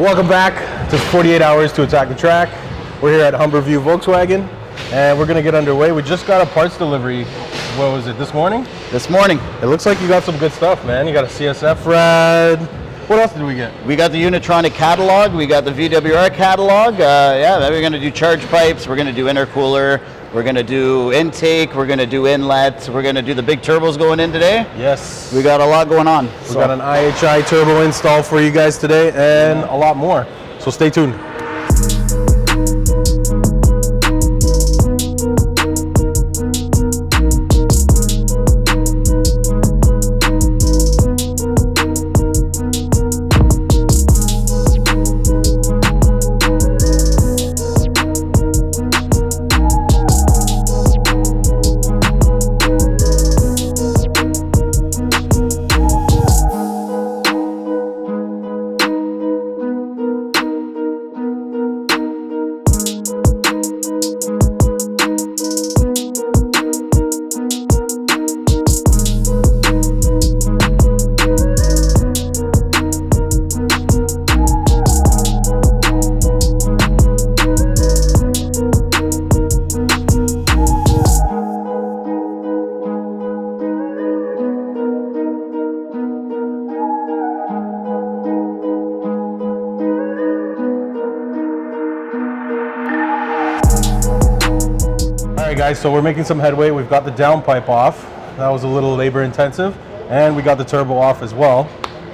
Welcome back to 48 Hours to Attack the Track. We're here at Humberview Volkswagen, and we're going to get underway. We just got a parts delivery, what was it, this morning? This morning. It looks like you got some good stuff, man. You got a CSF rad. What else did we get? We got the Unitronic catalog, we got the VWR catalog. Yeah, we're going to do charge pipes, we're going to do intercooler, we're going to do intake, we're going to do inlet, we're going to do the big turbos going in today. Yes. We got a lot going on. We got an IHI Turbo install for you guys today and a lot more. So stay tuned. Guys, so we're making some headway. We've got the downpipe off. That was a little labor intensive, and we got the turbo off as well.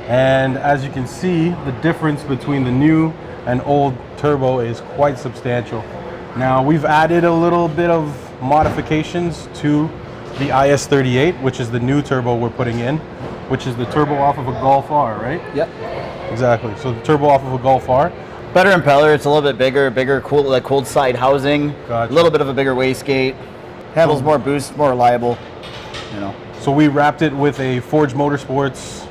And as you can see, the difference between the new and old turbo is quite substantial. Now we've added a little bit of modifications to the IS38, which is the new turbo we're putting in, which is the turbo off of a Golf R, right? Yep. Exactly. So the turbo off of a Golf R. Better impeller, it's a little bit bigger, cool, like cold side housing. Gotcha. A little bit of a bigger wastegate. Handles more boost, more reliable, you know. So we wrapped it with a Forge Motorsports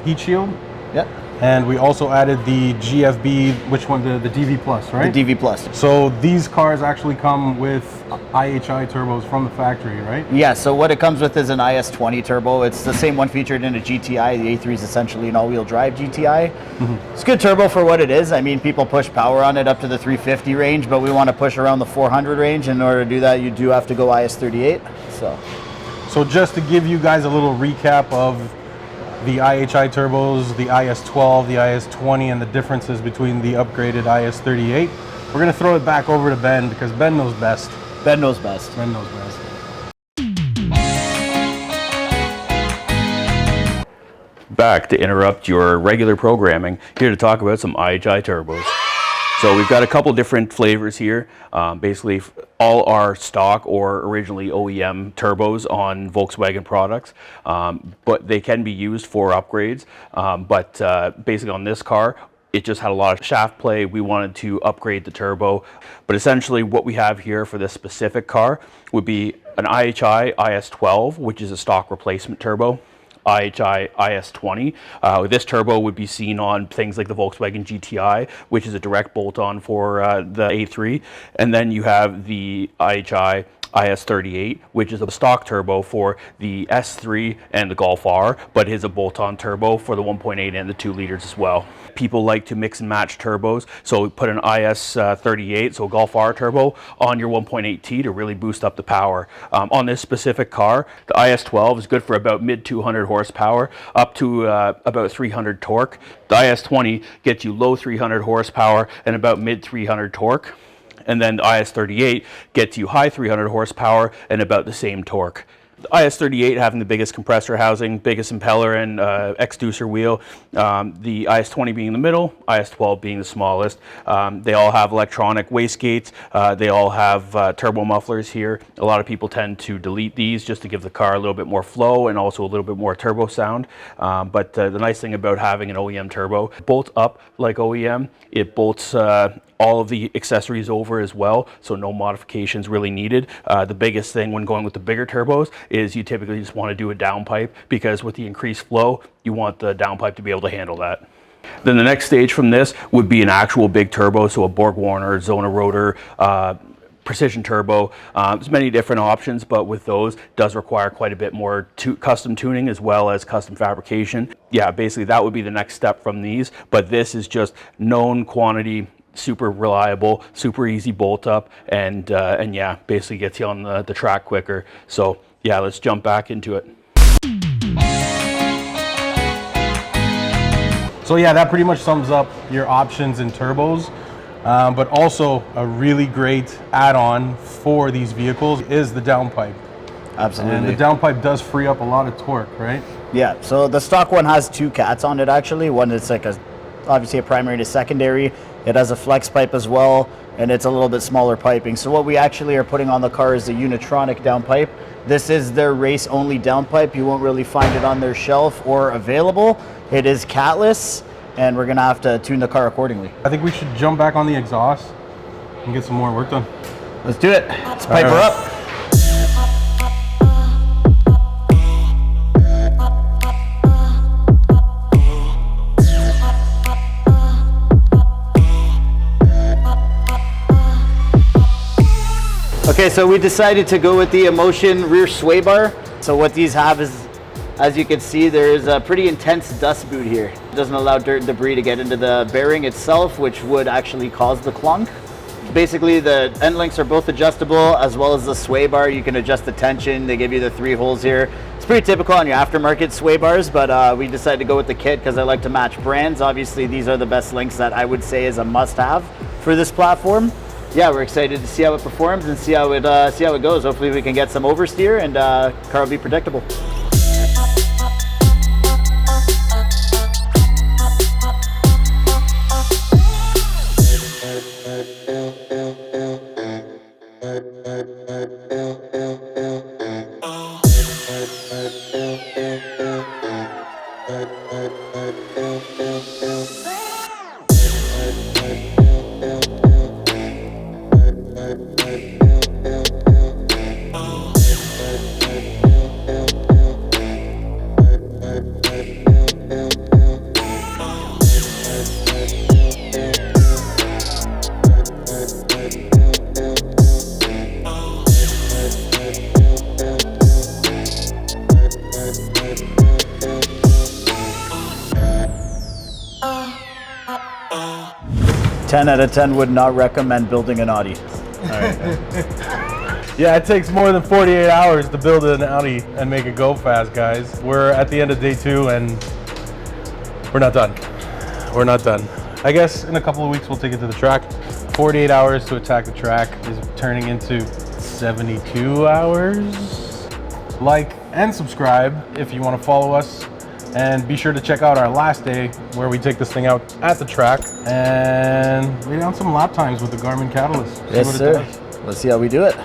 heat shield. Yep. And we also added the GFB, which one, the DV Plus, right? The DV Plus. So these cars actually come with IHI turbos from the factory, right? Yeah, so what it comes with is an IS20 turbo. It's the same one featured in a GTI. The A3 is essentially an all-wheel drive GTI. Mm-hmm. It's a good turbo for what it is. I mean, people push power on it up to the 350 range, but we want to push around the 400 range. In order to do that, you do have to go IS38. So just to give you guys a little recap of the IHI turbos, the IS12, the IS20, and the differences between the upgraded IS38. We're going to throw it back over to Ben because Ben knows best. Ben knows best. Ben knows best. Back to interrupt your regular programming, here to talk about some IHI turbos. So we've got a couple different flavors here. Basically, all our stock or originally OEM turbos on Volkswagen products, but they can be used for upgrades. Basically on this car, it just had a lot of shaft play. We wanted to upgrade the turbo. But essentially what we have here for this specific car would be an IHI IS12, which is a stock replacement turbo. IHI IS20. This turbo would be seen on things like the Volkswagen GTI, which is a direct bolt-on for the A3. And then you have the IHI IS38, which is a stock turbo for the S3 and the Golf R, but is a bolt-on turbo for the 1.8 and the 2 liters as well. People like to mix and match turbos, so we put an IS38, so Golf R turbo, on your 1.8T to really boost up the power. On this specific car, the IS12 is good for about mid 200 horsepower, up to about 300 torque. The IS20 gets you low 300 horsepower and about mid 300 torque. And then the IS38 gets you high 300 horsepower and about the same torque. The IS38 having the biggest compressor housing, biggest impeller and exducer wheel. The IS20 being in the middle, IS12 being the smallest. They all have electronic wastegates. They all have turbo mufflers here. A lot of people tend to delete these just to give the car a little bit more flow and also a little bit more turbo sound. But the nice thing about having an OEM turbo, it bolts up like OEM. It bolts all of the accessories over as well, so no modifications really needed. The biggest thing when going with the bigger turbos is you typically just want to do a downpipe, because with the increased flow, you want the downpipe to be able to handle that. Then the next stage from this would be an actual big turbo, so a Borg Warner, Zona rotor, precision turbo. There's many different options, but with those, it does require quite a bit more custom tuning as well as custom fabrication. Yeah, basically that would be the next step from these, but this is just known quantity, super reliable, super easy bolt up, and yeah, basically gets you on the track quicker. So yeah, let's jump back into it. So yeah, that pretty much sums up your options in turbos. But also a really great add-on for these vehicles is the downpipe. Absolutely. And the downpipe does free up a lot of torque, right? Yeah, so the stock one has two cats on it actually. One is like obviously a primary and a secondary. It has a flex pipe as well, and it's a little bit smaller piping. So what we actually are putting on the car is a Unitronic downpipe. This is their race-only downpipe. You won't really find it on their shelf or available. It is catless, and we're gonna have to tune the car accordingly. I think we should jump back on the exhaust and get some more work done. Let's do it. Let's pipe her up. Okay, so we decided to go with the Emotion rear sway bar. So what these have is, as you can see, there's a pretty intense dust boot here. It doesn't allow dirt and debris to get into the bearing itself, which would actually cause the clunk. Basically, the end links are both adjustable, as well as the sway bar. You can adjust the tension. They give you the 3 holes here. It's pretty typical on your aftermarket sway bars, but we decided to go with the kit because I like to match brands. Obviously, these are the best links that I would say is a must-have for this platform. Yeah, we're excited to see how it performs and see how it goes. Hopefully, we can get some oversteer and car will be predictable. Ten out of 10 would not recommend building an Audi. All right. Yeah, it takes more than 48 hours to build an Audi and make it go fast, guys. We're at the end of day 2 and we're not done. We're not done. I guess in a couple of weeks we'll take it to the track. 48 hours to attack the track is turning into 72 hours. Like and subscribe if you want to follow us. And be sure to check out our last day where we take this thing out at the track and lay down some lap times with the Garmin Catalyst. Yes, sir. Let's see how we do it.